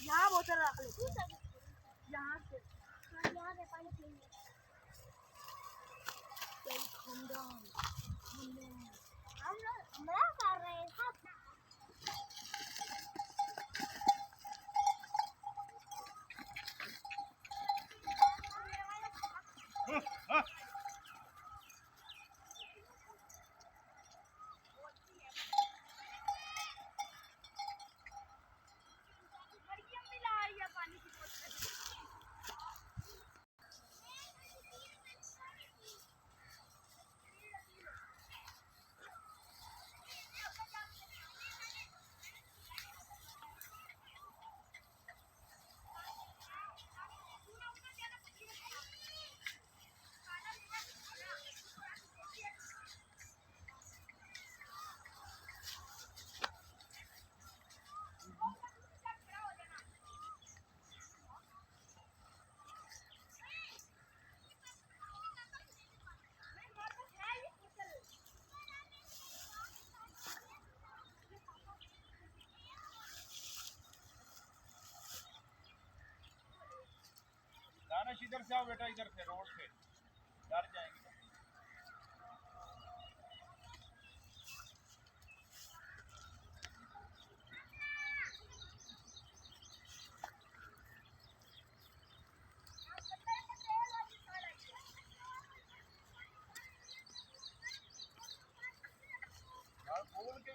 यहाँ बोतल रख ले यहाँ से पानी पीने हम कर रहे हैं दानिश इधर से आओ बेटा, इधर से रोड से डर जाएंगे। यार बोल के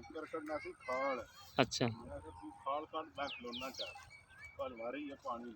इधर करना सी खाल। अच्छा खाल का बैक लोना चाह कल वारी है पानी